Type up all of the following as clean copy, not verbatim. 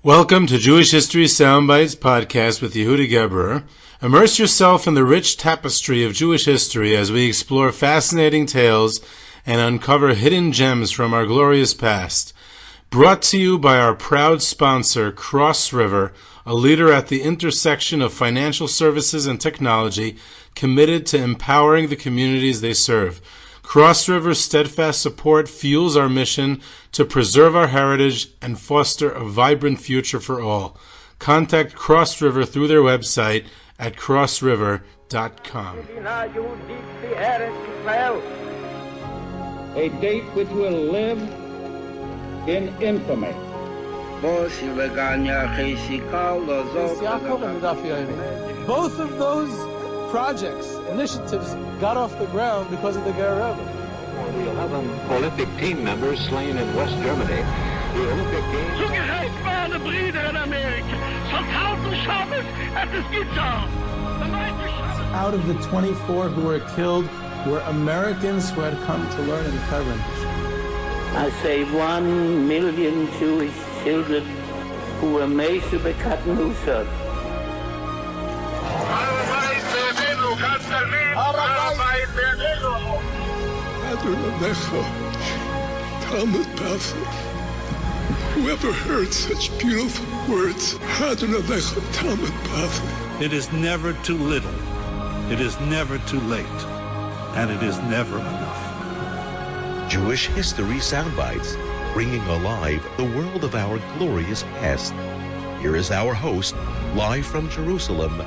Welcome to Jewish History Soundbites podcast with Yehuda Geberer. Immerse yourself in the rich tapestry of Jewish history as we explore fascinating tales and uncover hidden gems from our glorious past. Brought to you by our proud sponsor, Cross River, a leader at the intersection of financial services and technology, committed to empowering the communities they serve. Cross River's steadfast support fuels our mission to preserve our heritage and foster a vibrant future for all. Contact Cross River through their website at crossriver.com. A date which will live in infamy. Both of those projects, initiatives, got off the ground because of the Ger. The 11 Olympic team members slain in West Germany. The Olympic Games. Zugerechtbare Brüder in Amerika. Schon tausend Schabbos at the Skizzar. Out of the 24 who were killed were Americans who had come to learn in Hebron. I say 1 million Jewish children who were made to be cut loose. Whoever heard such beautiful words? It is never too little, it is never too late, and it is never enough. Jewish History Soundbites, bringing alive the world of our glorious past. Here is our host, live from Jerusalem,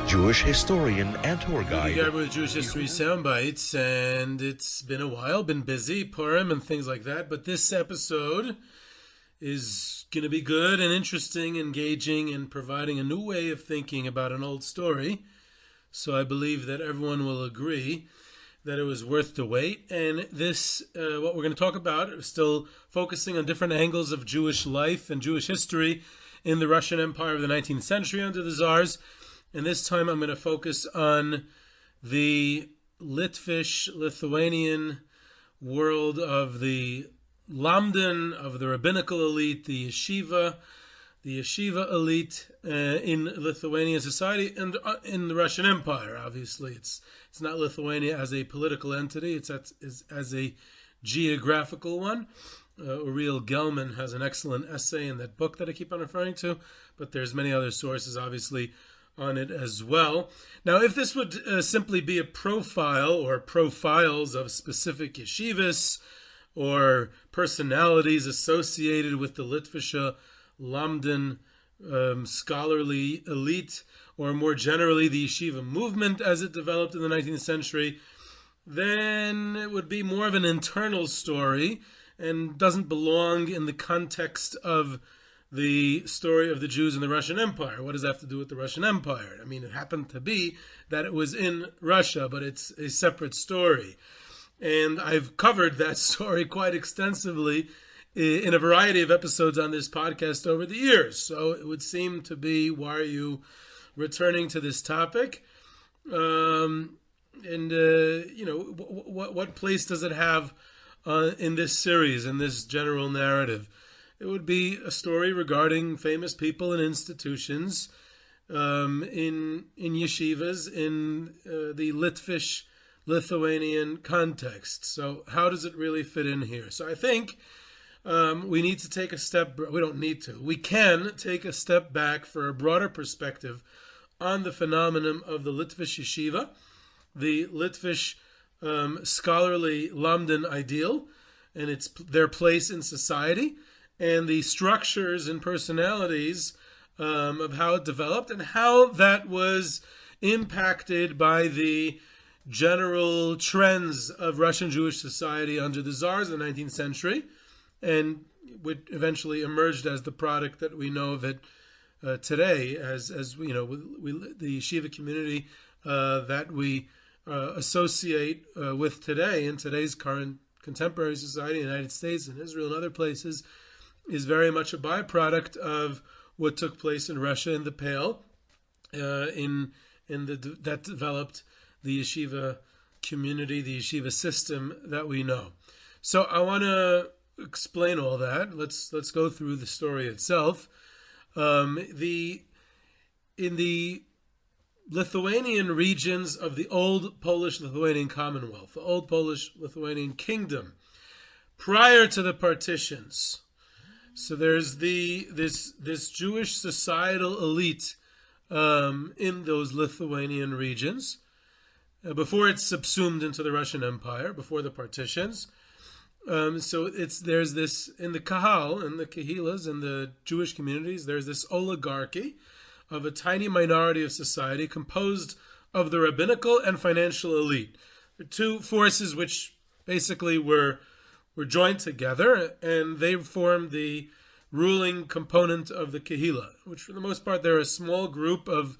Jewish historian and tour guide. We're with Jewish History Soundbites, and it's been a while, been busy, Purim and things like that, but this episode is going to be good and interesting, engaging, and providing a new way of thinking about an old story. So I believe that everyone will agree that it was worth the wait. And this, what we're going to talk about, is still focusing on different angles of Jewish life and Jewish history in the Russian Empire of the 19th century under the Tsars. And this time I'm going to focus on the Lithuanian world of the Lamdan, of the rabbinical elite, the Yeshiva elite in Lithuanian society and in the Russian Empire. Obviously, it's not Lithuania as a political entity; it's as a geographical one. Uriel Gelman has an excellent essay in that book that I keep on referring to, but there's many other sources, obviously, on it as well. Now, if this would simply be a profile or profiles of specific yeshivos or personalities associated with the Litvisha Lamdan scholarly elite, or more generally the yeshiva movement as it developed in the 19th century, then it would be more of an internal story and doesn't belong in the context of the story of the Jews in the Russian Empire. What does that have to do with the Russian Empire? I mean, it happened to be that it was in Russia, but it's a separate story. And I've covered that story quite extensively in a variety of episodes on this podcast over the years. So it would seem to be, why are you returning to this topic? What place does it have in this series, in this general narrative? It would be a story regarding famous people and institutions in yeshivas in the Lithuanian context. So how does it really fit in here? So I think we need to take a step. We don't need to. We can take a step back for a broader perspective on the phenomenon of the Litvish yeshiva, the Litvish scholarly Lamdan ideal, and their place in society, and the structures and personalities of how it developed and how that was impacted by the general trends of Russian Jewish society under the Tsars in the 19th century, and which eventually emerged as the product that we know of it today, as you know, the yeshiva community that we associate with today in today's current contemporary society in the United States and Israel and other places, is very much a byproduct of what took place in Russia in the Pale, that developed the yeshiva community, the yeshiva system that we know. So I want to explain all that. Let's go through the story itself. In the Lithuanian regions of the old Polish-Lithuanian Commonwealth, the old Polish-Lithuanian Kingdom, prior to the partitions. So there's this Jewish societal elite in those Lithuanian regions before it's subsumed into the Russian Empire, before the partitions. So there's this in the Kahal, in the Kehilas, in the Jewish communities. There's this oligarchy of a tiny minority of society composed of the rabbinical and financial elite. The two forces which basically were joined together, and they formed the ruling component of the Kehila, which for the most part they're a small group of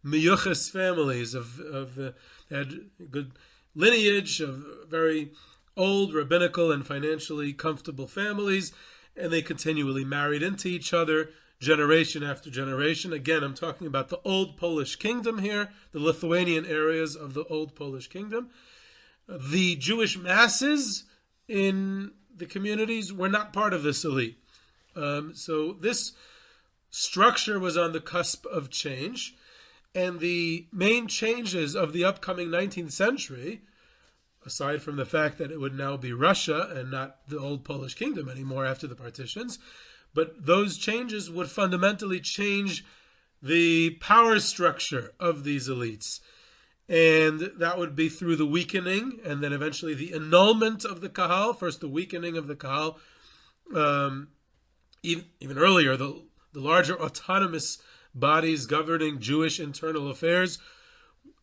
miyuchas families that had good lineage, of very old rabbinical and financially comfortable families, and they continually married into each other generation after generation. Again, I'm talking about the old Polish kingdom here, the Lithuanian areas of the old Polish kingdom. The Jewish masses in the communities were not part of this elite. So this structure was on the cusp of change, and the main changes of the upcoming 19th century, aside from the fact that it would now be Russia and not the old Polish kingdom anymore after the partitions, but those changes would fundamentally change the power structure of these elites. And that would be through the weakening and then eventually the annulment of the Kahal. First, the weakening of the Kahal. Even earlier, the larger autonomous bodies governing Jewish internal affairs,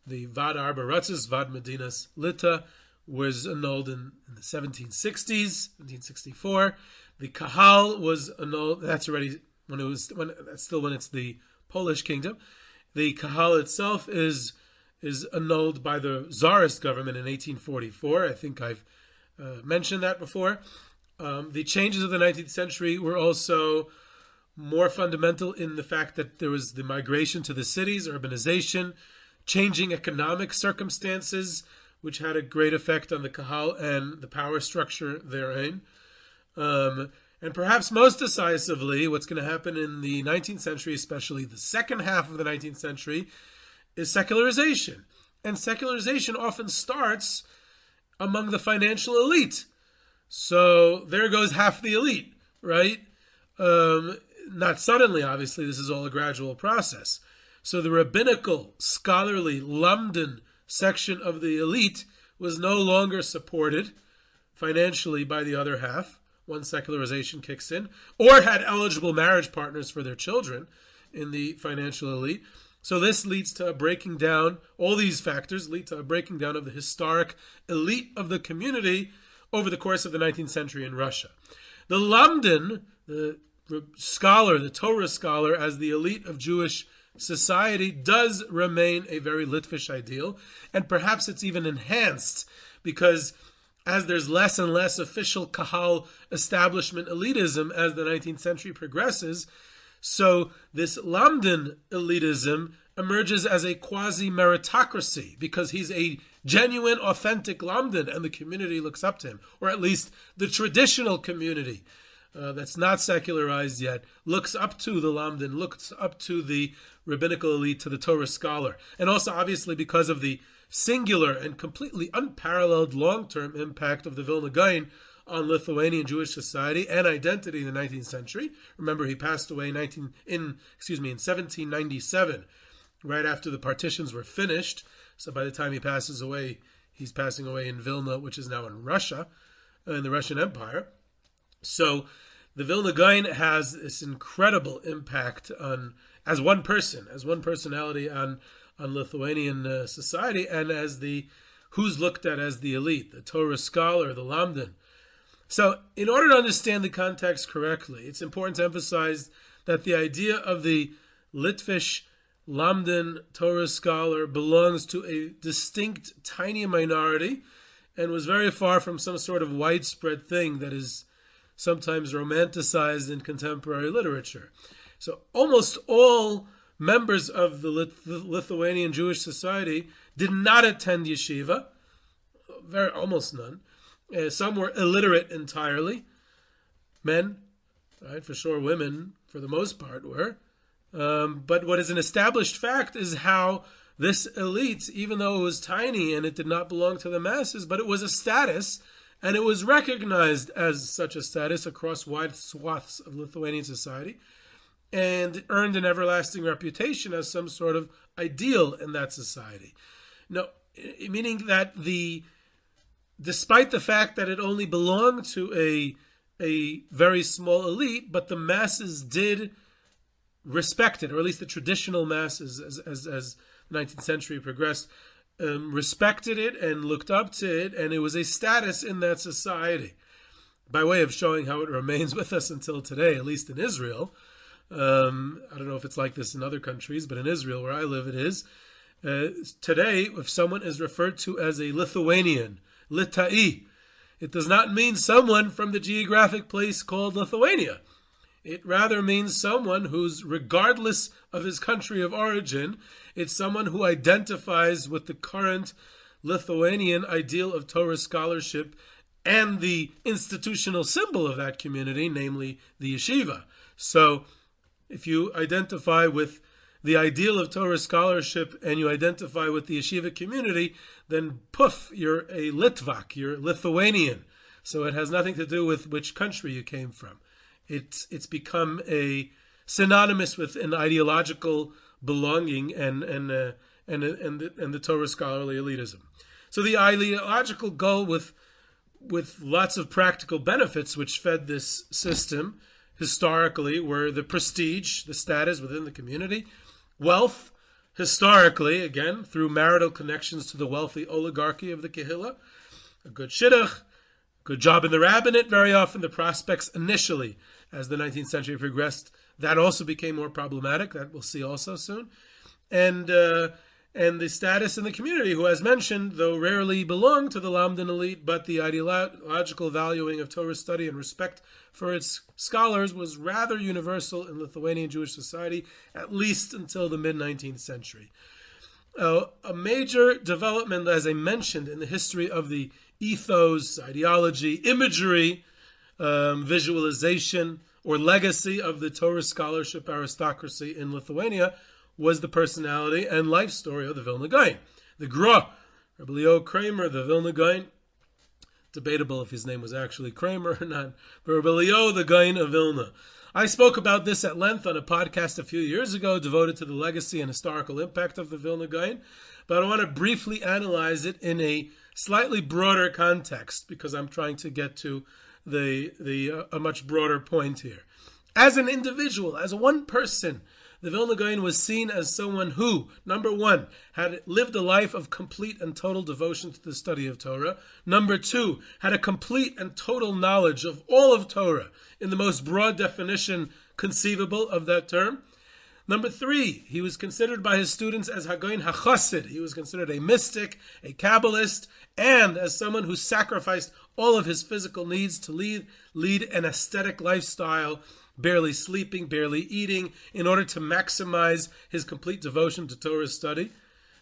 the Vad Arba Ratzis, Vad Medinas Lita, was annulled in the 1760s, 1764. The Kahal was annulled. That's already when it's the Polish kingdom. The Kahal itself is annulled by the Czarist government in 1844. I think I've mentioned that before. The changes of the 19th century were also more fundamental in the fact that there was the migration to the cities, urbanization, changing economic circumstances, which had a great effect on the Kahal and the power structure therein. And perhaps most decisively, what's going to happen in the 19th century, especially the second half of the 19th century, is secularization. And secularization often starts among the financial elite. So there goes half the elite, right? Not suddenly, obviously, this is all a gradual process. So the rabbinical, scholarly, Lamdan section of the elite was no longer supported financially by the other half once secularization kicks in, or had eligible marriage partners for their children in the financial elite. So this leads to a breaking down, all these factors lead to a breaking down of the historic elite of the community over the course of the 19th century in Russia. The Lamdan, the scholar, the Torah scholar, as the elite of Jewish society, does remain a very Litvish ideal, and perhaps it's even enhanced because as there's less and less official Kahal establishment elitism as the 19th century progresses, so this Lamdan elitism emerges as a quasi-meritocracy because he's a genuine, authentic Lamdan and the community looks up to him, or at least the traditional community that's not secularized yet looks up to the Lamdan, looks up to the rabbinical elite, to the Torah scholar. And also, obviously, because of the singular and completely unparalleled long-term impact of the Vilna Gaon on Lithuanian Jewish society and identity in the 19th century. Remember, he passed away in 1797, right after the partitions were finished. So by the time he passes away, he's passing away in Vilna, which is now in Russia, in the Russian Empire. So the Vilna Gaon has this incredible impact as one person, as one personality on Lithuanian society, and as who's looked at as the elite, the Torah scholar, the Lamdan. So in order to understand the context correctly, it's important to emphasize that the idea of the Litvish Lamdan Torah scholar belongs to a distinct tiny minority and was very far from some sort of widespread thing that is sometimes romanticized in contemporary literature. So almost all members of the Lithuanian Jewish society did not attend yeshiva, almost none. Some were illiterate entirely. Men, right? For sure, women, for the most part, were. But what is an established fact is how this elite, even though it was tiny and it did not belong to the masses, but it was a status, and it was recognized as such a status across wide swaths of Lithuanian society, and earned an everlasting reputation as some sort of ideal in that society. No, meaning that despite the fact that it only belonged to a very small elite, but the masses did respect it, or at least the traditional masses, as the 19th century progressed, respected it and looked up to it, and it was a status in that society. By way of showing how it remains with us until today, at least in Israel. I don't know if it's like this in other countries, but in Israel, where I live, it is. Today, if someone is referred to as a Lithuanian, Litai, it does not mean someone from the geographic place called Lithuania. It rather means someone who's, regardless of his country of origin, it's someone who identifies with the current Lithuanian ideal of Torah scholarship and the institutional symbol of that community, namely the yeshiva. So, if you identify with the ideal of Torah scholarship and you identify with the yeshiva community, then poof, you're a Litvak, you're Lithuanian. So it has nothing to do with which country you came from. It's become a synonymous with an ideological belonging and the Torah scholarly elitism. So the ideological goal with lots of practical benefits which fed this system historically were the prestige, the status within the community, wealth, historically, again, through marital connections to the wealthy oligarchy of the Kehillah, a good shidduch, good job in the rabbinate, very often the prospects initially, as the 19th century progressed, that also became more problematic, that we'll see also soon, and the status in the community, who, as mentioned, though rarely belonged to the Lamdan elite, but the ideological valuing of Torah study and respect for its scholars was rather universal in Lithuanian Jewish society, at least until the mid-19th century. A major development, as I mentioned, in the history of the ethos, ideology, imagery, visualization, or legacy of the Torah scholarship aristocracy in Lithuania was the personality and life story of the Vilna Gaon. The Gra, Rabbi Leo Kramer, the Vilna Gaon, debatable if his name was actually Kramer or not, but Rabbi Leo, the Gaon of Vilna. I spoke about this at length on a podcast a few years ago devoted to the legacy and historical impact of the Vilna Gaon, but I want to briefly analyze it in a slightly broader context because I'm trying to get to a much broader point here. As an individual, as one person, the Vilna Gaon was seen as someone who, number one, had lived a life of complete and total devotion to the study of Torah. Number two, had a complete and total knowledge of all of Torah in the most broad definition conceivable of that term. Number three, he was considered by his students as Hagoin HaChassid. He was considered a mystic, a Kabbalist, and as someone who sacrificed all of his physical needs to lead an aesthetic lifestyle, barely sleeping, barely eating, in order to maximize his complete devotion to Torah study.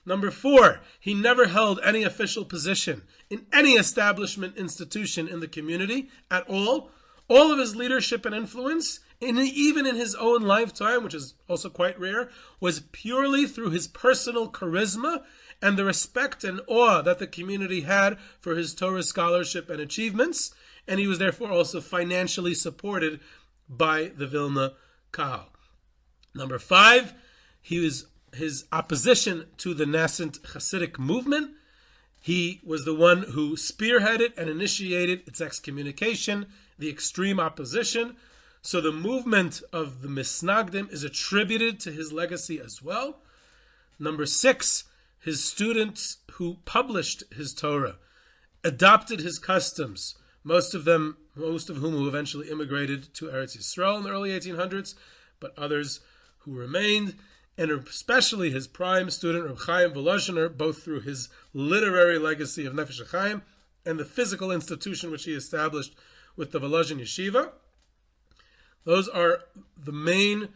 Number four, he never held any official position in any establishment institution in the community at all. All of his leadership and influence, even in his own lifetime, which is also quite rare, was purely through his personal charisma and the respect and awe that the community had for his Torah scholarship and achievements, and he was therefore also financially supported by the Vilna Kahal. Number five, his opposition to the nascent Hasidic movement. He was the one who spearheaded and initiated its excommunication, the extreme opposition. So the movement of the Misnagdim is attributed to his legacy as well. Number six, his students who published his Torah, adopted his customs, most of whom who eventually immigrated to Eretz Yisrael in the early 1800s, but others who remained, and especially his prime student, Reb Chaim Volozhin, both through his literary legacy of Nefesh HaChaim and the physical institution which he established with the Volozhin Yeshiva. Those are the main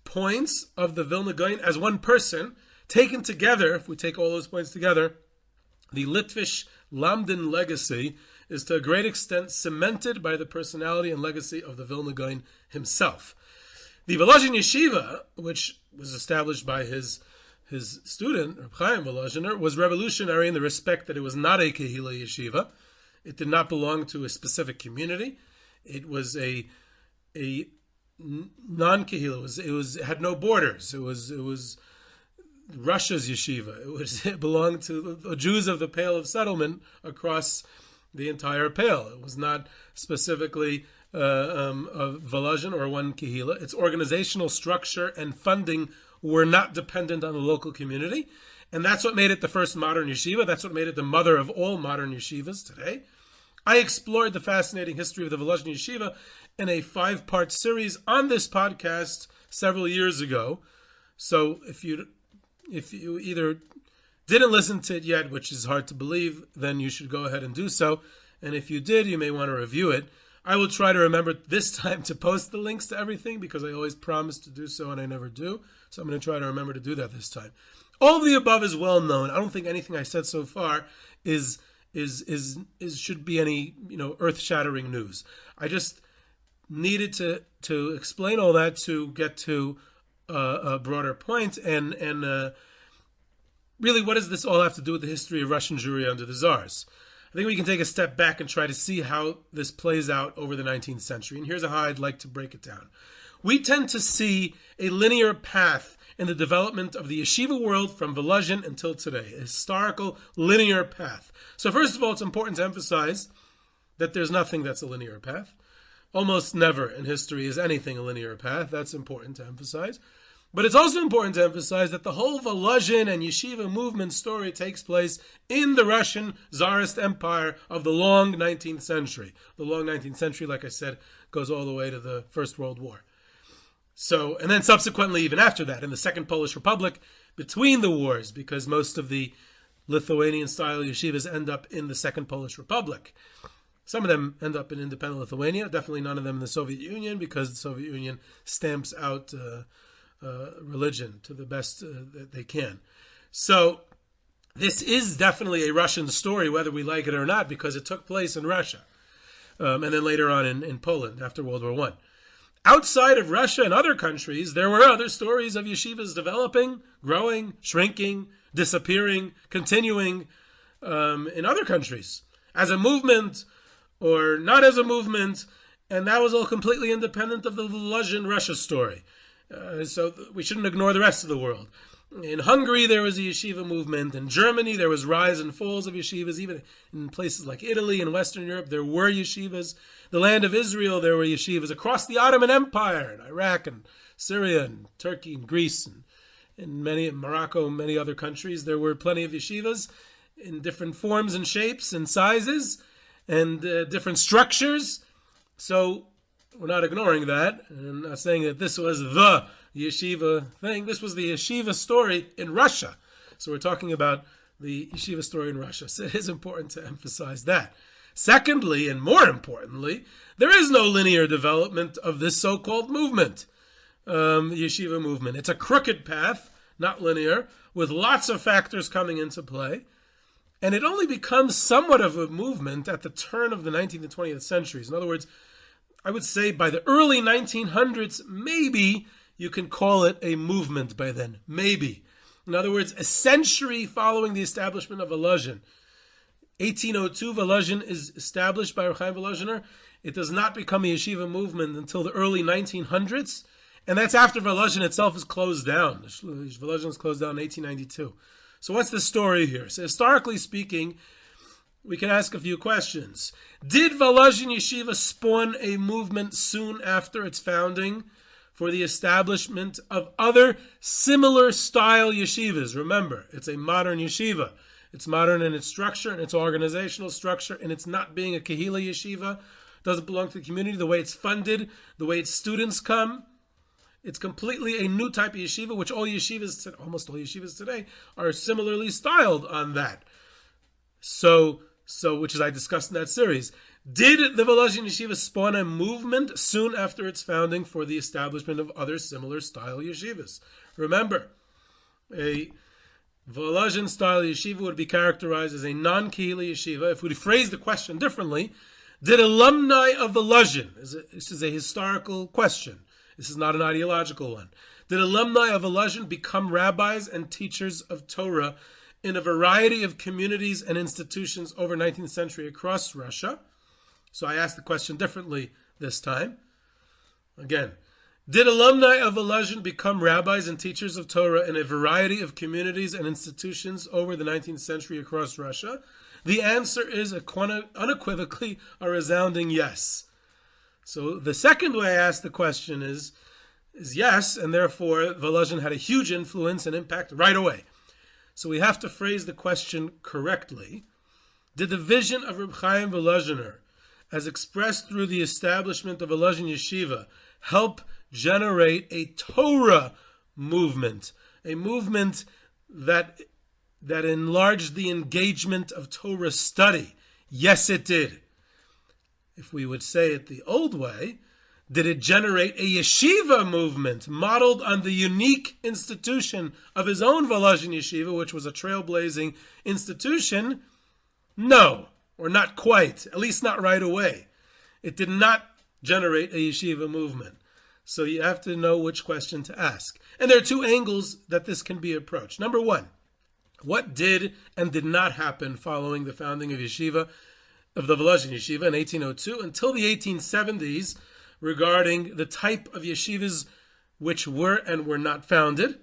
points of the Vilna Gaon as one person. Taken together, if we take all those points together, the Litvish Lamdan legacy is to a great extent cemented by the personality and legacy of the Vilna Gaon himself. The Volozhin Yeshiva, which was established by his student, Reb Chaim Volozhiner, was revolutionary in the respect that it was not a Kehila Yeshiva. It did not belong to a specific community. It was a non-Kehila. It had no borders. It was Russia's yeshiva. It belonged to the Jews of the Pale of Settlement across the entire Pale. It was not specifically of Volozhin or one Kehila. Its organizational structure and funding were not dependent on the local community. And that's what made it the first modern yeshiva. That's what made it the mother of all modern yeshivas today. I explored the fascinating history of the Volozhin Yeshiva in a 5-part series on this podcast several years ago. So if you either didn't listen to it yet, which is hard to believe, then you should go ahead and do so. And if you did, you may want to review it. I will try to remember this time to post the links to everything because I always promise to do so and I never do. So I'm going to try to remember to do that this time. All of the above is well known. I don't think anything I said so far should be any earth-shattering news. I just needed to explain all that to get to a broader point and really, what does this all have to do with the history of Russian Jewry under the Tsars? I think we can take a step back and try to see how this plays out over the 19th century. And here's how I'd like to break it down. We tend to see a linear path in the development of the yeshiva world from Volozhin until today, a historical linear path. So first of all, it's important to emphasize that there's nothing that's a linear path. Almost never in history is anything a linear path. That's important to emphasize. But it's also important to emphasize that the whole Volozhin and yeshiva movement story takes place in the Russian Czarist Empire of the long 19th century. The long 19th century, like I said, goes all the way to the First World War. So, and then subsequently, even after that, in the Second Polish Republic, between the wars, because most of the Lithuanian-style yeshivas end up in the Second Polish Republic. Some of them end up in independent Lithuania, definitely none of them in the Soviet Union, because the Soviet Union stamps out religion to the best that they can. So this is definitely a Russian story, whether we like it or not, because it took place in Russia. And then later on in Poland after World War I. Outside of Russia and other countries, there were other stories of yeshivas developing, growing, shrinking, disappearing, continuing in other countries as a movement or not as a movement, and that was all completely independent of the Volozhin Russia story. So we shouldn't ignore the rest of the world. In Hungary, there was a yeshiva movement. In Germany, there was rise and falls of yeshivas. Even in places like Italy and Western Europe, there were yeshivas. The land of Israel, there were yeshivas. Across the Ottoman Empire, in Iraq and Syria and Turkey and Greece and in Morocco and many other countries, there were plenty of yeshivas in different forms and shapes and sizes and different structures. So we're not ignoring that. And I'm not saying that this was the yeshiva thing. This was the yeshiva story in Russia. So we're talking about the yeshiva story in Russia. So it is important to emphasize that. Secondly, and more importantly, there is no linear development of this so-called movement, the yeshiva movement. It's a crooked path, not linear, with lots of factors coming into play. And it only becomes somewhat of a movement at the turn of the 19th and 20th centuries. In other words, I would say by the early 1900s, maybe you can call it a movement by then. Maybe. In other words, a century following the establishment of Volozhin. 1802, Volozhin is established by Reb Chaim Volozhiner. It does not become a yeshiva movement until the early 1900s. And that's after Volozhin itself is closed down. Volozhin is closed down in 1892. So what's the story here? So historically speaking, we can ask a few questions. Did Volozhin Yeshiva spawn a movement soon after its founding for the establishment of other similar style yeshivas? Remember, it's a modern yeshiva. It's modern in its structure and its organizational structure, and it's not being a Kehila yeshiva. It doesn't belong to the community, the way it's funded, the way its students come. It's completely a new type of yeshiva, which almost all yeshivas today are similarly styled on that. So which is I discussed in that series. Did the Volozhin Yeshiva spawn a movement soon after its founding for the establishment of other similar style yeshivas? Remember, a Volozhin style yeshiva would be characterized as a non-Kehila yeshiva. If we phrase the question differently, did alumni of Volozhin, this is a historical question, This is not an ideological one. Did alumni of Volozhin become rabbis and teachers of Torah in a variety of communities and institutions over 19th century across Russia? So I asked the question differently this time. Again, did alumni of Volozhin become rabbis and teachers of Torah in a variety of communities and institutions over the 19th century across Russia? The answer is unequivocally a resounding yes. So the second way I asked the question is yes, and therefore Volozhin had a huge influence and impact right away. So we have to phrase the question correctly. Did the vision of Reb Chaim Volozhiner, as expressed through the establishment of Volozhin Yeshiva, help generate a Torah movement, a movement that enlarged the engagement of Torah study? Yes, it did. If we would say it the old way, did it generate a yeshiva movement modeled on the unique institution of his own Volozhin Yeshiva, which was a trailblazing institution? No, or not quite, at least not right away. It did not generate a yeshiva movement. So you have to know which question to ask. And there are two angles that this can be approached. Number one, what did and did not happen following the founding of Yeshiva, of the Volozhin Yeshiva in 1802 until the 1870s regarding the type of yeshivas which were and were not founded?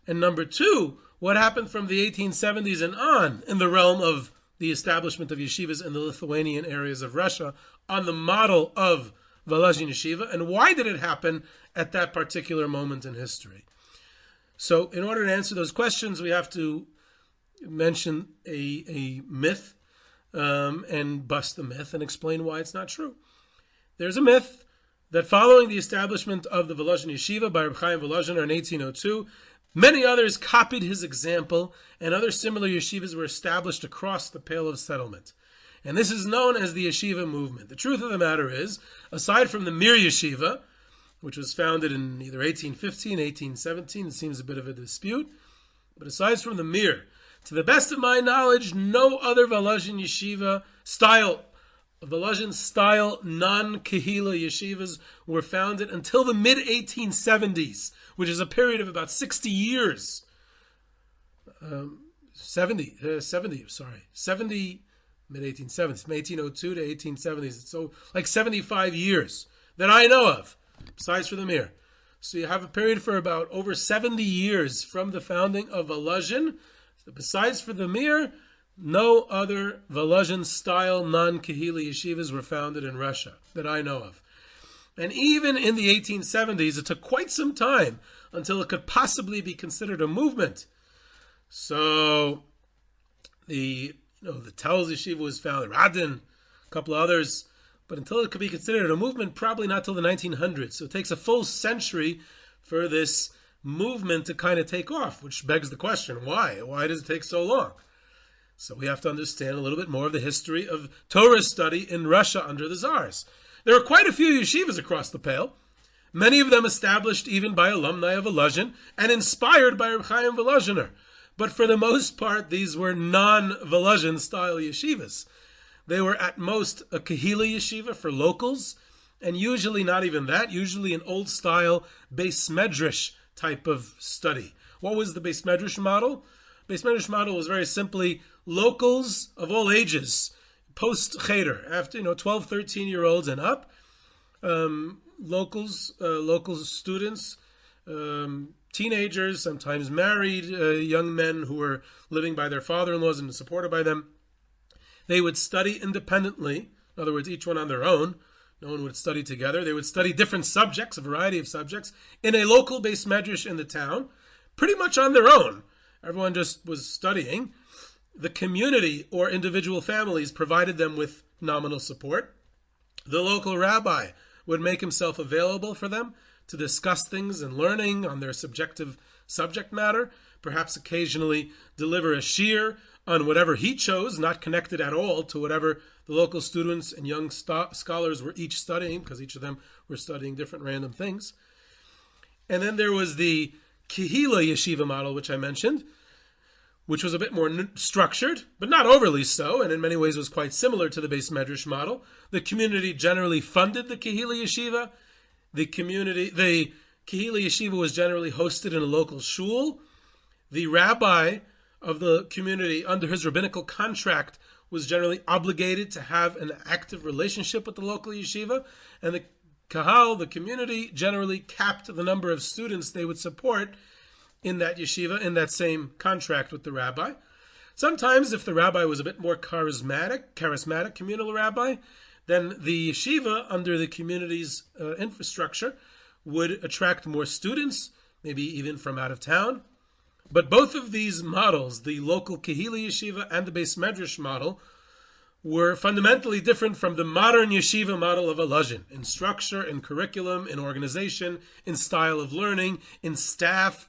And number two, what happened from the 1870s and on in the realm of the establishment of yeshivas in the Lithuanian areas of Russia on the model of Volozhin Yeshiva, and why did it happen at that particular moment in history? So in order to answer those questions, we have to mention a myth and bust the myth and explain why it's not true. There's a myth that following the establishment of the Volozhin Yeshiva by Reb Chaim Volozhiner in 1802, many others copied his example, and other similar yeshivas were established across the Pale of Settlement. And this is known as the yeshiva movement. The truth of the matter is, aside from the Mir Yeshiva, which was founded in either 1815, 1817, it seems a bit of a dispute, but aside from the Mir, to the best of my knowledge, no other Volozhin Yeshiva style, Volozhin style non-Kehila yeshivas were founded until the mid-1870s, which is a period of about 60 years. 70, mid-1870s, from 1802 to 1870s. So like 75 years that I know of, besides for the Mir. So you have a period for about over 70 years from the founding of Volozhin. Besides for the Mir, no other Volozhin-style non-Kehila yeshivas were founded in Russia that I know of. And even in the 1870s, it took quite some time until it could possibly be considered a movement. So the Telz Yeshiva was founded, Radin, a couple of others, but until it could be considered a movement, probably not till the 1900s. So it takes a full century for this movement to kind of take off, which begs the question, why? Why does it take so long? So we have to understand a little bit more of the history of Torah study in Russia under the Tsars. There are quite a few yeshivas across the Pale, many of them established even by alumni of Volozhin and inspired by Reb Chaim Volozhiner. But for the most part, these were non-Volozhin style yeshivas. They were at most a Kehila yeshiva for locals, and usually not even that, usually an old style Beis Medrash type of study. What was the Beis Medrash model? Beis Medrash model was very simply locals of all ages, post-Cheder, after 12, 13-year-olds and up, local students, teenagers, sometimes married young men who were living by their father-in-laws and supported by them. They would study independently, in other words, each one on their own. No one would study together. They would study different subjects, a variety of subjects, in a local Beis Medrash in the town, pretty much on their own. Everyone just was studying. The community or individual families provided them with nominal support. The local rabbi would make himself available for them to discuss things and learning on their subjective subject matter, perhaps occasionally deliver a shiur on whatever he chose, not connected at all to whatever the local students and young scholars were each studying, because each of them were studying different random things. And then there was the Kehila yeshiva model, which I mentioned, which was a bit more structured, but not overly so, and in many ways was quite similar to the Beis Medrash model. The community generally funded the Kehila yeshiva. the Kehila Yeshiva was generally hosted in a local shul. The rabbi of the community, under his rabbinical contract, was generally obligated to have an active relationship with the local yeshiva, and the kahal, the community, generally capped the number of students they would support in that yeshiva, in that same contract with the rabbi. Sometimes, if the rabbi was a bit more charismatic communal rabbi, then the yeshiva, under the community's infrastructure, would attract more students, maybe even from out of town. But both of these models, the local Kehila Yeshiva and the Beis Medrash model, were fundamentally different from the modern yeshiva model of Volozhin, in structure, in curriculum, in organization, in style of learning, in staff,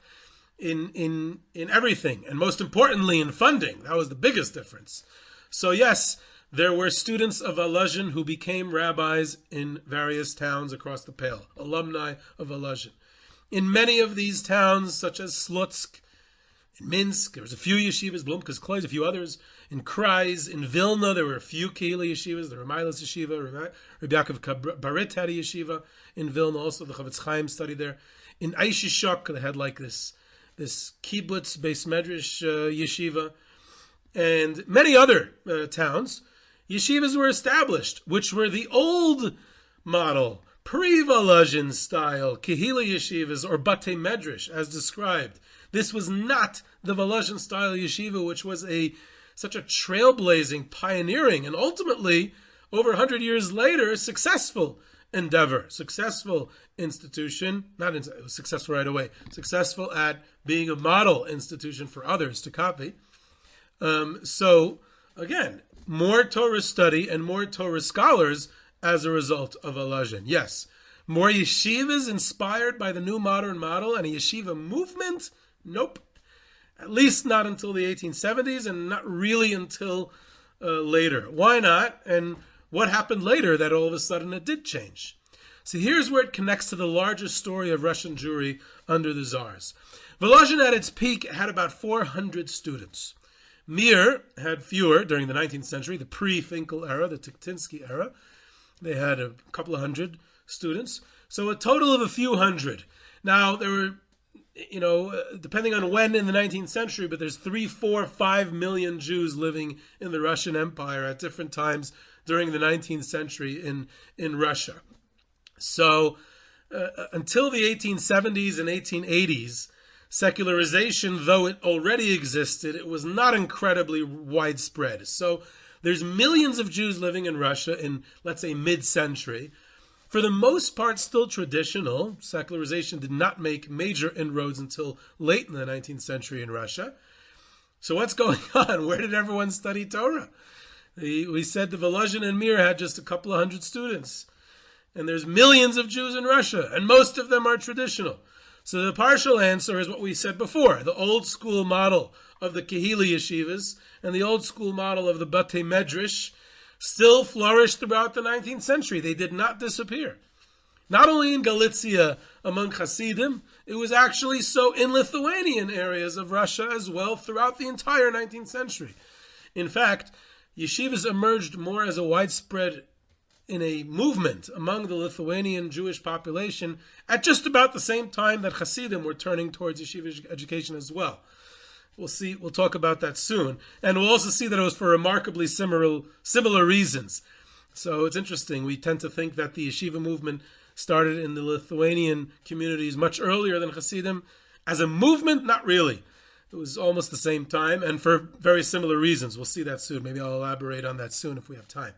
in everything, and most importantly in funding. That was the biggest difference. So yes, there were students of Volozhin who became rabbis in various towns across the Pale, alumni of Volozhin. In many of these towns, such as Slutsk, in Minsk, there was a few yeshivas, Blumka's Klois, a few others. In Kreis, in Vilna, there were a few Kehila yeshivas, the Ramailas yeshiva, Rabbi Yaakov Barit had a yeshiva in Vilna, also the Chavetz Chaim studied there. In Aishishok, they had like this kibbutz, Beis Medrash yeshiva, and many other towns. Yeshivas were established, which were the old model, pre-Volozhin style, Kehila yeshivas, or batei medrash, as described. This was not the Volozhin style yeshiva, which was such a trailblazing, pioneering, and ultimately, over 100 years later, successful endeavor, successful institution, it was successful right away, successful at being a model institution for others to copy. So, again, more Torah study and more Torah scholars as a result of Volozhin. Yes, more yeshivas inspired by the new modern model and a yeshiva movement? Nope. At least not until the 1870s, and not really until later. Why not? And what happened later that all of a sudden it did change? So here's where it connects to the larger story of Russian Jewry under the Tsars. Volozhin at its peak had about 400 students. Mir had fewer during the 19th century, the pre-Finkel era, the Tikhtinsky era. They had a couple of hundred students. So a total of a few hundred. Now, there were, depending on when in the 19th century, but there's 3, 4, 5 million Jews living in the Russian Empire at different times during the 19th century in Russia. So until the 1870s and 1880s, secularization, though it already existed, it was not incredibly widespread. So there's millions of Jews living in Russia in, let's say, mid-century. For the most part, still traditional. Secularization did not make major inroads until late in the 19th century in Russia. So what's going on? Where did everyone study Torah? We said the Volozhin and Mir had just a couple of hundred students. And there's millions of Jews in Russia, and most of them are traditional. So the partial answer is what we said before. The old school model of the Kehila yeshivas and the old school model of the batei medrash still flourished throughout the 19th century. They did not disappear. Not only in Galicia among Hasidim, it was actually so in Lithuanian areas of Russia as well throughout the entire 19th century. In fact, yeshivas emerged more as a widespread in a movement among the Lithuanian Jewish population at just about the same time that Hasidim were turning towards yeshiva education as well. We'll talk about that soon. And we'll also see that it was for remarkably similar reasons. So it's interesting. We tend to think that the yeshiva movement started in the Lithuanian communities much earlier than Hasidim. As a movement, not really. It was almost the same time and for very similar reasons. We'll see that soon. Maybe I'll elaborate on that soon if we have time.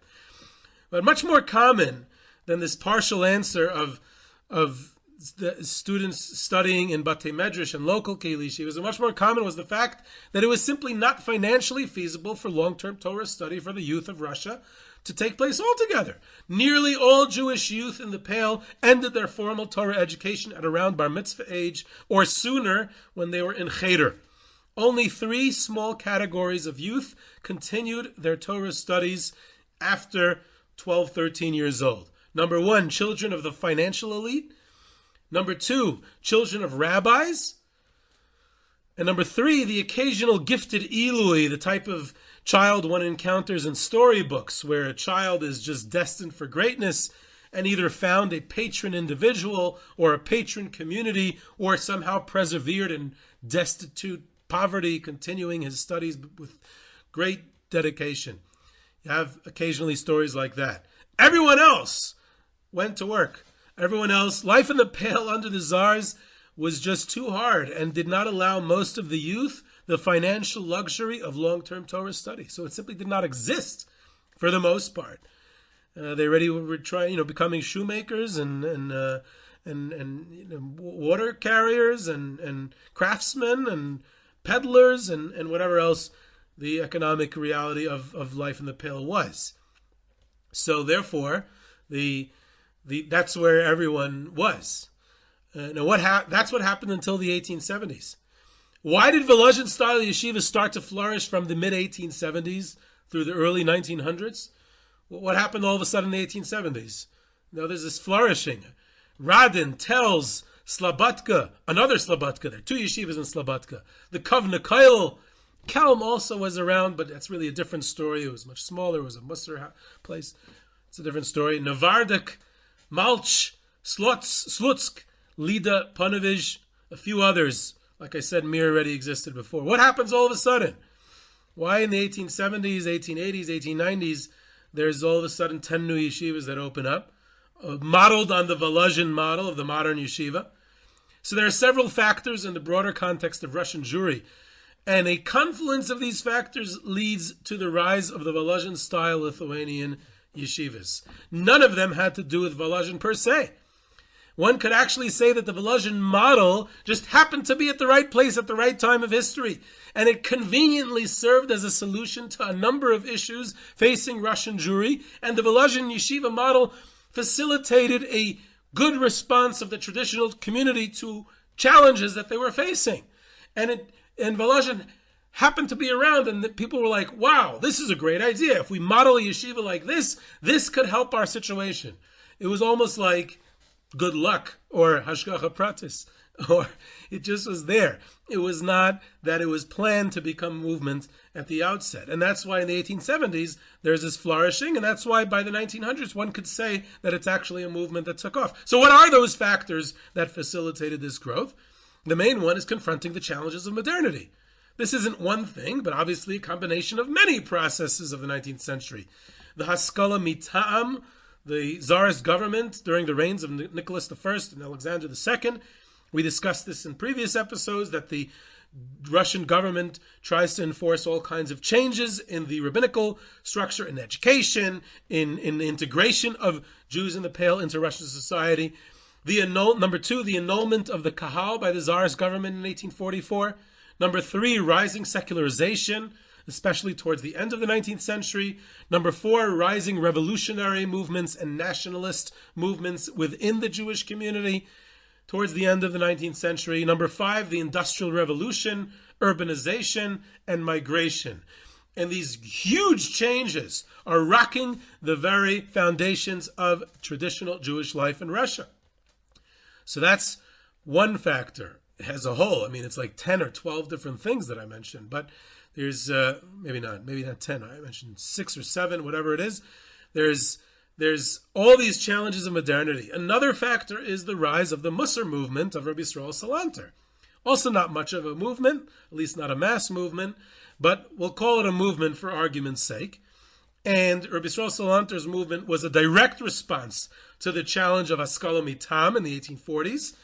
But much more common than this partial answer of the students studying in batei medrash and local Kehila yeshivas, and much more common was the fact that it was simply not financially feasible for long-term Torah study for the youth of Russia to take place altogether. Nearly all Jewish youth in the Pale ended their formal Torah education at around bar mitzvah age or sooner when they were in cheder. Only 3 small categories of youth continued their Torah studies after 12, 13 years old. Number 1, children of the financial elite. Number 2, children of rabbis. And number 3, the occasional gifted ilui, the type of child one encounters in storybooks, where a child is just destined for greatness and either found a patron individual or a patron community, or somehow persevered in destitute poverty, continuing his studies with great dedication. You have occasionally stories like that. Everyone else went to work. Everyone else, life in the Pale under the Tsars was just too hard and did not allow most of the youth the financial luxury of long-term Torah study. So it simply did not exist for the most part. They already were trying, becoming shoemakers and water carriers and craftsmen and peddlers and whatever else the economic reality of life in the Pale was. So therefore, that's where everyone was. That's what happened until the 1870s. Why did Volozhin style yeshivas start to flourish from the mid-1870s through the early 1900s? What happened all of a sudden in the 1870s? Now there's this flourishing. Radin, Telz, Slabatka, another Slabatka. There are 2 yeshivas in Slabatka. The Kovna Koil. Kelm also was around, but that's really a different story. It was much smaller. It was a Musser place. It's a different story. Navardik, Malch, Slutsk, Lida, Panovij, a few others. Like I said, Mir already existed before. What happens all of a sudden? Why in the 1870s, 1880s, 1890s, there's all of a sudden 10 new yeshivas that open up, modeled on the Volozhin model of the modern yeshiva? So there are several factors in the broader context of Russian Jewry, and a confluence of these factors leads to the rise of the Volozhin-style Lithuanian yeshivas. None of them had to do with Volozhin per se. One could actually say that the Volozhin model just happened to be at the right place at the right time of history, and it conveniently served as a solution to a number of issues facing Russian Jewry, and the Volozhin yeshiva model facilitated a good response of the traditional community to challenges that they were facing. And Volozhin happened to be around, and the people were like, wow, this is a great idea. If we model a yeshiva like this could help our situation. It was almost like good luck or hashgacha pratis, or it just was there. It was not that it was planned to become a movement at the outset. And that's why in the 1870s there's this flourishing, and that's why by the 1900s one could say that it's actually a movement that took off. So what are those factors that facilitated this growth? The main one is confronting the challenges of modernity. This isn't one thing, but obviously a combination of many processes of the 19th century. The Haskalah Mita'am, the Tsarist government during the reigns of Nicholas I and Alexander II. We discussed this in previous episodes, that the Russian government tries to enforce all kinds of changes in the rabbinical structure, in education, in the integration of Jews in the Pale into Russian society. Number 2, the annulment of the Kahal by the Tsarist government in 1844. Number 3, rising secularization, especially towards the end of the 19th century. Number 4, rising revolutionary movements and nationalist movements within the Jewish community towards the end of the 19th century. Number 5, the Industrial Revolution, urbanization, and migration. And these huge changes are rocking the very foundations of traditional Jewish life in Russia. So that's one factor as a whole. I mean, it's like 10 or 12 different things that I mentioned, but there's maybe not 10. I mentioned 6 or 7, whatever it is. There's all these challenges of modernity. Another factor is the rise of the Musser movement of Rabbi Yisrael Salanter. Also not much of a movement, at least not a mass movement, but we'll call it a movement for argument's sake. And Rabbi Yisrael Salanter's movement was a direct response to the challenge of Haskalah Mitam in the 1840s,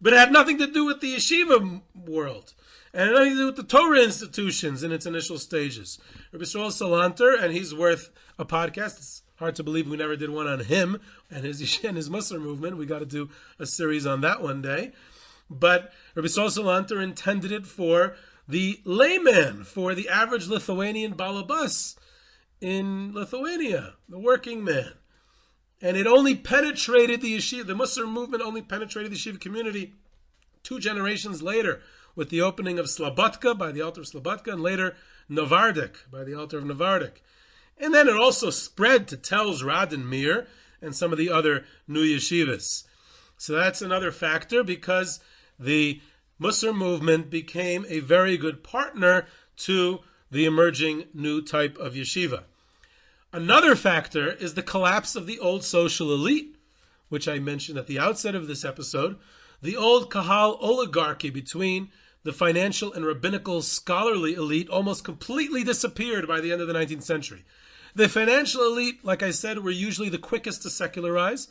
but it had nothing to do with the yeshiva world. And it had nothing to do with the Torah institutions in its initial stages. Rabbi Yisrael Salanter, and he's worth a podcast. It's hard to believe we never did one on him and his Musser movement. We got to do a series on that one day. But Rabbi Yisrael Salanter intended it for the layman, for the average Lithuanian balabas in Lithuania, the working man. And it only penetrated the yeshiva, the Musser movement only penetrated the yeshiva community 2 generations later, with the opening of Slabatka by the altar of Slabatka, and later Novardik by the altar of Novardik. And then it also spread to Telz, Radin, Mir, and some of the other new yeshivas. So that's another factor, because the Musser movement became a very good partner to the emerging new type of yeshiva. Another factor is the collapse of the old social elite which I mentioned at the outset of this episode, the old Kahal oligarchy between the financial and rabbinical scholarly elite almost completely disappeared by the end of the 19th century. The financial elite, like I said, were usually the quickest to secularize,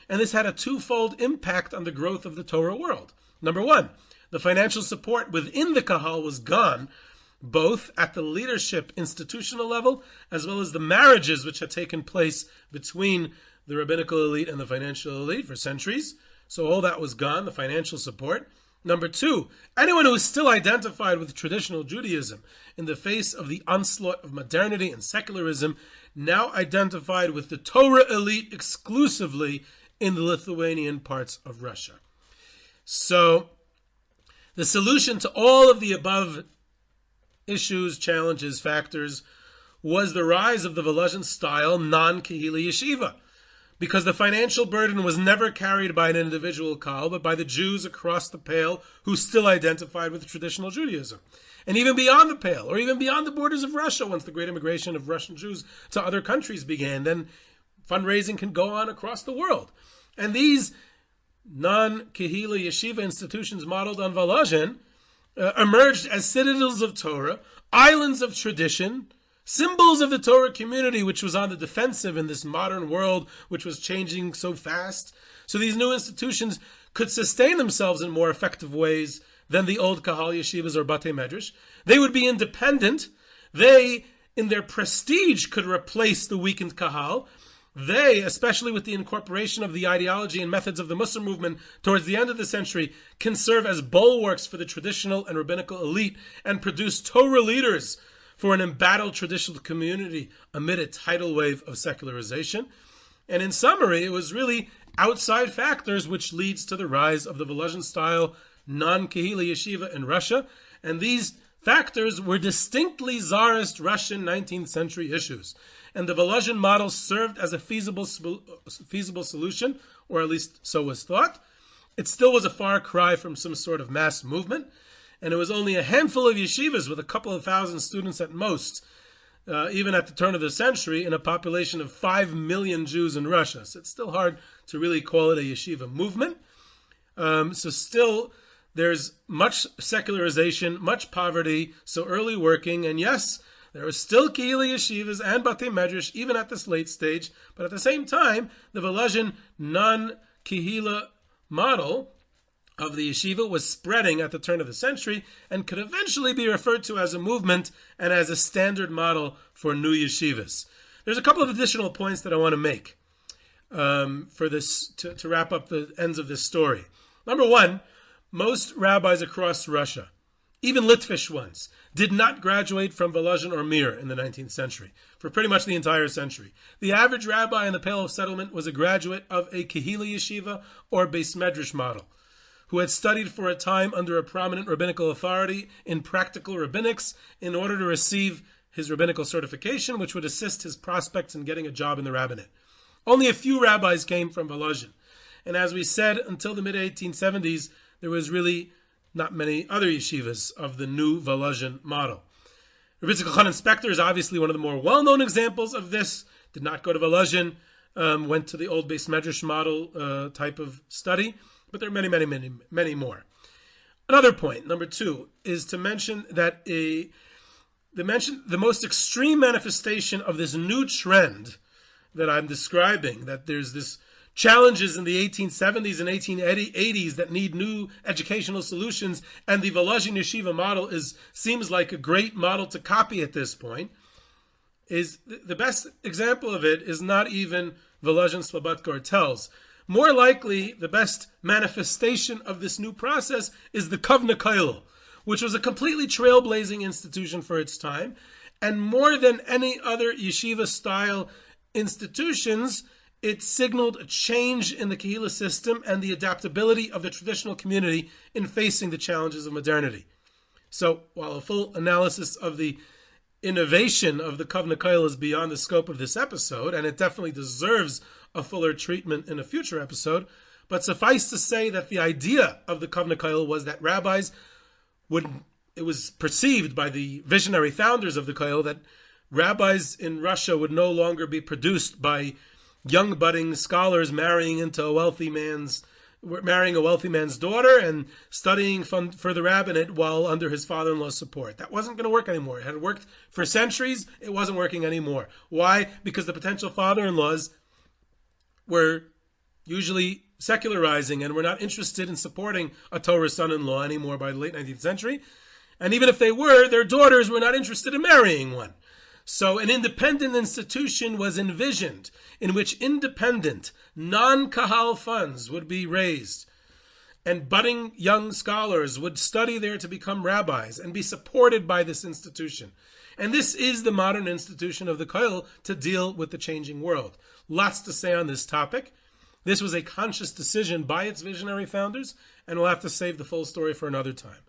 and this had a twofold impact on the growth of the Torah world. Number one, the financial support within the Kahal was gone, both at the leadership institutional level, as well as the marriages which had taken place between the rabbinical elite and the financial elite for centuries. So all that was gone, the financial support. Number two, anyone who is still identified with traditional Judaism in the face of the onslaught of modernity and secularism, now identified with the Torah elite exclusively in the Lithuanian parts of Russia. So the solution to all of the above issues, challenges, factors was the rise of the Volozhin style non-Kehila yeshiva, because the financial burden was never carried by an individual Kahal, but by the Jews across the Pale who still identified with traditional Judaism. And even beyond the Pale, or even beyond the borders of Russia, once the great immigration of Russian Jews to other countries began, then fundraising can go on across the world. And these non-Kehila yeshiva institutions modeled on Volozhin emerged as citadels of Torah, islands of tradition, symbols of the Torah community, which was on the defensive in this modern world, which was changing so fast. So these new institutions could sustain themselves in more effective ways than the old Kahal yeshivas or batei medrash. They would be independent. They, in their prestige, could replace the weakened Kahal. They, especially with the incorporation of the ideology and methods of the Muslim movement towards the end of the century, can serve as bulwarks for the traditional and rabbinical elite and produce Torah leaders for an embattled traditional community amid a tidal wave of secularization. And in summary, it was really outside factors which leads to the rise of the Volozhin-style non-Kehila yeshiva in Russia, and these factors were distinctly Czarist Russian 19th century issues. And the Volozhin model served as a feasible solution, or at least so was thought. It still was a far cry from some sort of mass movement, and it was only a handful of yeshivas with a couple of thousand students at most, even at the turn of the century, in a population of 5 million Jews in Russia. So it's still hard to really call it a yeshiva movement. So still, there's much secularization, much poverty, so early working, and yes, there are still Kehila yeshivas and batei medrash, even at this late stage, but at the same time, the Volozhin non-Kehila model of the yeshiva was spreading at the turn of the century and could eventually be referred to as a movement and as a standard model for new yeshivas. There's a couple of additional points that I want to make for this to wrap up the ends of this story. Number one, most rabbis across Russia, even Litvish ones, did not graduate from Volozhin or Mir in the 19th century, for pretty much the entire century. The average rabbi in the Pale of Settlement was a graduate of a Kehila yeshiva or Beis Medrash model, who had studied for a time under a prominent rabbinical authority in practical rabbinics in order to receive his rabbinical certification, which would assist his prospects in getting a job in the rabbinate. Only a few rabbis came from Volozhin. And as we said, until the mid-1870s, there was really not many other yeshivas of the new Volozhin model. Rabbi Chanan Spector is obviously one of the more well-known examples of this. Did not go to Volozhin, went to the old Beis Medrash model type of study, but there are many more. Another point, number two, is to mention that the most extreme manifestation of this new trend that I'm describing, that there's this challenges in the 1870s and 1880s that need new educational solutions, and the Volozhin yeshiva model seems like a great model to copy at this point, is the best example of it is not even Volozhin Slobodka tells. More likely, the best manifestation of this new process is the communal, which was a completely trailblazing institution for its time, and more than any other yeshiva-style institutions, it signaled a change in the Kehila system and the adaptability of the traditional community in facing the challenges of modernity. So, while a full analysis of the innovation of the communal is beyond the scope of this episode, and it definitely deserves a fuller treatment in a future episode, but suffice to say that the idea of the communal was that rabbis it was perceived by the visionary founders of the kollel that rabbis in Russia would no longer be produced by young budding scholars marrying a wealthy man's daughter and studying for the rabbinate while under his father-in-law's support. That wasn't going to work anymore. It had worked for centuries. It wasn't working anymore. Why? Because the potential father-in-laws were usually secularizing and were not interested in supporting a Torah son-in-law anymore by the late 19th century. And even if they were, their daughters were not interested in marrying one. So an independent institution was envisioned in which independent, non-kahal funds would be raised, and budding young scholars would study there to become rabbis and be supported by this institution. And this is the modern institution of the Kollel to deal with the changing world. Lots to say on this topic. This was a conscious decision by its visionary founders, and we'll have to save the full story for another time.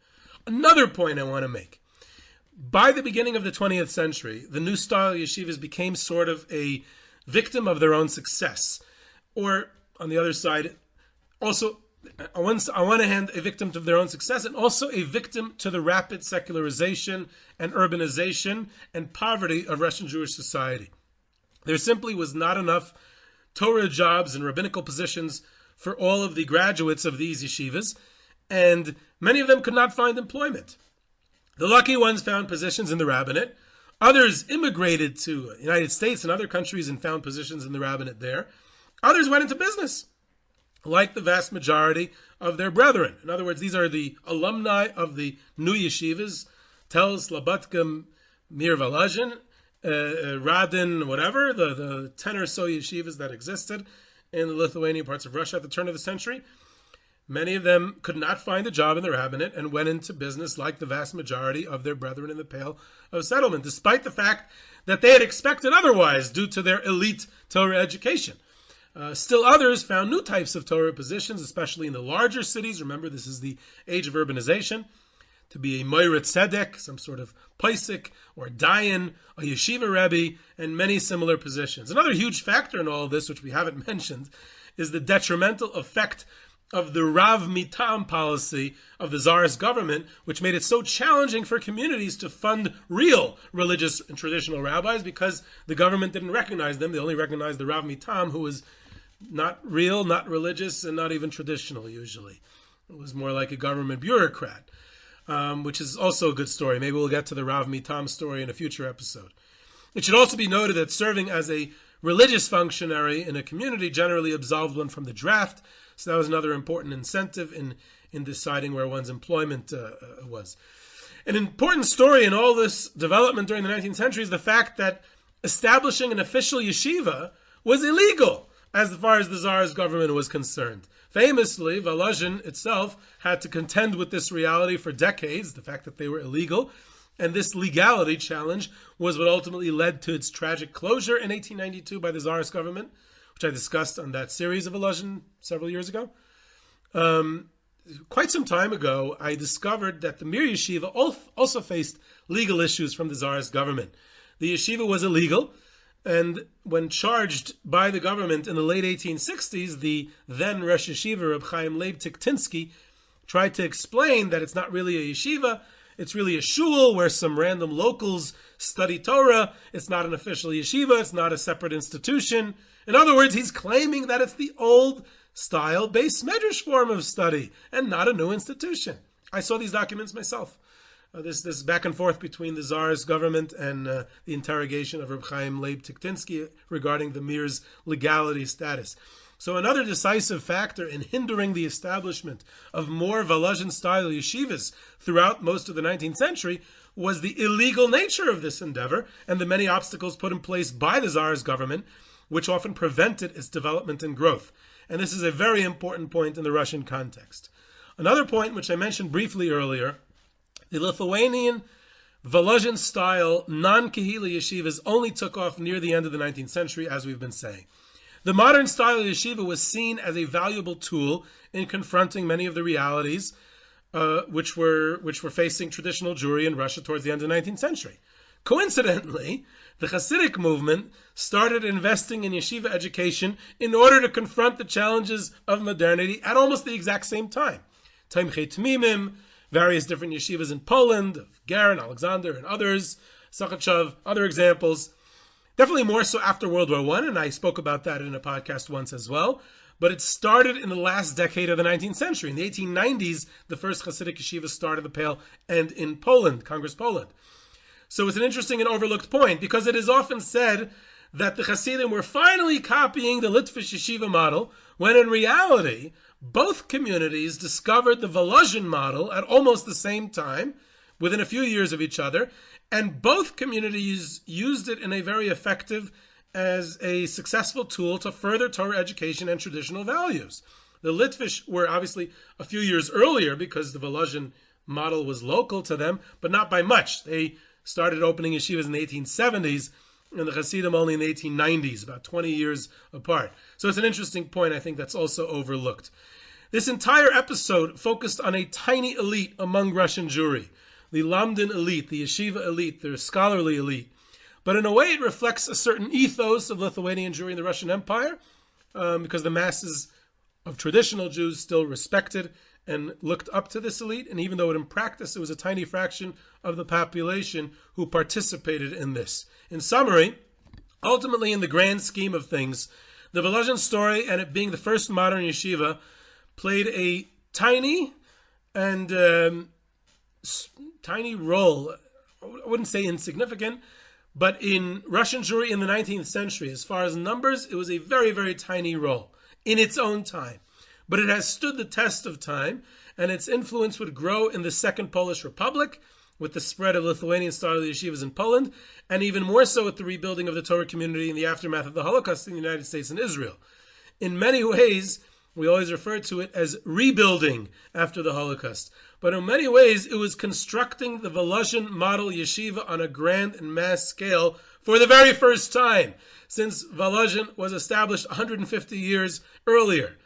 Another point I want to make. By the beginning of the 20th century, the new style yeshivas became sort of a victim of their own success. Or, on the other side, also, on one hand, a victim to their own success, and also a victim to the rapid secularization and urbanization and poverty of Russian Jewish society. There simply was not enough Torah jobs and rabbinical positions for all of the graduates of these yeshivas, and many of them could not find employment. The lucky ones found positions in the rabbinate. Others immigrated to the United States and other countries and found positions in the rabbinate there. Others went into business, like the vast majority of their brethren. In other words, these are the alumni of the new yeshivas, Tel, Slobodka, Mir Volozhin, Radin, whatever, the 10 or so yeshivas that existed in the Lithuanian parts of Russia at the turn of the century. Many of them could not find a job in the rabbinate and went into business like the vast majority of their brethren in the Pale of Settlement, despite the fact that they had expected otherwise due to their elite Torah education. Still others found new types of Torah positions, especially in the larger cities. Remember, this is the age of urbanization. To be a Moira Tzedek, some sort of Paisik or Dayan, a Yeshiva Rebbe, and many similar positions. Another huge factor in all of this, which we haven't mentioned, is the detrimental effect of the Rav Mitam policy of the Czarist government, which made it so challenging for communities to fund real religious and traditional rabbis because the government didn't recognize them. They only recognized the Rav Mitam, who was not real, not religious, and not even traditional usually. It was more like a government bureaucrat, which is also a good story. Maybe we'll get to the Rav Mitam story in a future episode. It should also be noted that serving as a religious functionary in a community generally absolved one from the draft. So that was another important incentive in deciding where one's employment was. An important story in all this development during the 19th century is the fact that establishing an official yeshiva was illegal as far as the Tsarist government was concerned. Famously, Volozhin itself had to contend with this reality for decades, the fact that they were illegal, and this legality challenge was what ultimately led to its tragic closure in 1892 by the Tsarist government, which I discussed on that series of Volozhin several years ago. Quite some time ago, I discovered that the Mir Yeshiva also faced legal issues from the Tsarist government. The yeshiva was illegal, and when charged by the government in the late 1860s, the then Rosh Yeshiva, Reb Chaim Leib Tiktinsky, tried to explain that it's not really a yeshiva, it's really a shul where some random locals study Torah. It's not an official yeshiva, it's not a separate institution. In other words, he's claiming that it's the old style base medrash form of study and not a new institution. I saw these documents myself. This back and forth between the Tsarist government and the interrogation of Reb Chaim Leib Tiktinsky regarding the Mir's legality status. So another decisive factor in hindering the establishment of more Volozhin-style yeshivas throughout most of the 19th century was the illegal nature of this endeavor and the many obstacles put in place by the Tsarist government, which often prevented its development and growth. And this is a very important point in the Russian context. Another point, which I mentioned briefly earlier, the Lithuanian Volozhin-style non-Kehila yeshivas only took off near the end of the 19th century, as we've been saying. The modern style of yeshiva was seen as a valuable tool in confronting many of the realities which were facing traditional Jewry in Russia towards the end of the 19th century. Coincidentally, the Hasidic movement started investing in yeshiva education in order to confront the challenges of modernity at almost the exact same time. Tomchei Tmimim, various different yeshivas in Poland, of Garin, Alexander, and others, Sakhachov, other examples. Definitely more so after World War I, and I spoke about that in a podcast once as well. But it started in the last decade of the 19th century. In the 1890s, the first Hasidic yeshiva started the Pale, and in Poland, Congress Poland. So it's an interesting and overlooked point, because it is often said that the Hasidim were finally copying the Litvish yeshiva model, when in reality, both communities discovered the Volozhin model at almost the same time, within a few years of each other, and both communities used it in a very effective as a successful tool to further Torah education and traditional values. The Litvish were obviously a few years earlier because the Volozhin model was local to them, but not by much. They started opening yeshivas in the 1870s and the Hasidim only in the 1890s, about 20 years apart. So it's an interesting point, I think, that's also overlooked. This entire episode focused on a tiny elite among Russian Jewry, the Lamdin elite, the yeshiva elite, the scholarly elite. But in a way, it reflects a certain ethos of Lithuanian Jewry in the Russian Empire, because the masses of traditional Jews still respected and looked up to this elite. And even though in practice it was a tiny fraction of the population who participated in this. In summary, ultimately in the grand scheme of things, the Volozhin story and it being the first modern yeshiva played a tiny and tiny role. I wouldn't say insignificant, but in Russian Jewry in the 19th century, as far as numbers, it was a very, very tiny role in its own time. But it has stood the test of time, and its influence would grow in the Second Polish Republic, with the spread of Lithuanian-style yeshivas in Poland, and even more so with the rebuilding of the Torah community in the aftermath of the Holocaust in the United States and Israel. In many ways, we always refer to it as rebuilding after the Holocaust. But in many ways, it was constructing the Volozhin model yeshiva on a grand and mass scale for the very first time, since Volozhin was established 150 years earlier.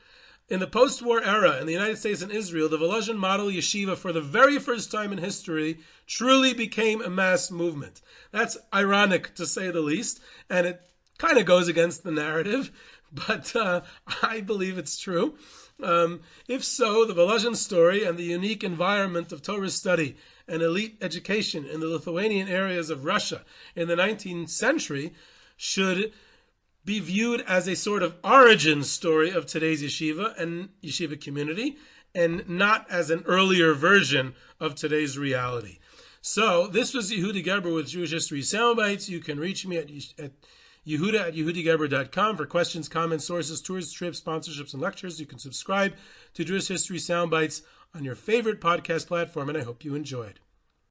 In the post-war era in the United States and Israel, the Volozhin model yeshiva for the very first time in history truly became a mass movement. That's ironic, to say the least, and it kind of goes against the narrative, but I believe it's true. If so, the Volozhin story and the unique environment of Torah study and elite education in the Lithuanian areas of Russia in the 19th century should be viewed as a sort of origin story of today's yeshiva and yeshiva community, and not as an earlier version of today's reality. So this was Yehuda Geber with Jewish History Soundbites. You can reach me at Yehuda@yehudigeber.com for questions, comments, sources, tours, trips, sponsorships, and lectures. You can subscribe to Jewish History Soundbites on your favorite podcast platform, and I hope you enjoyed.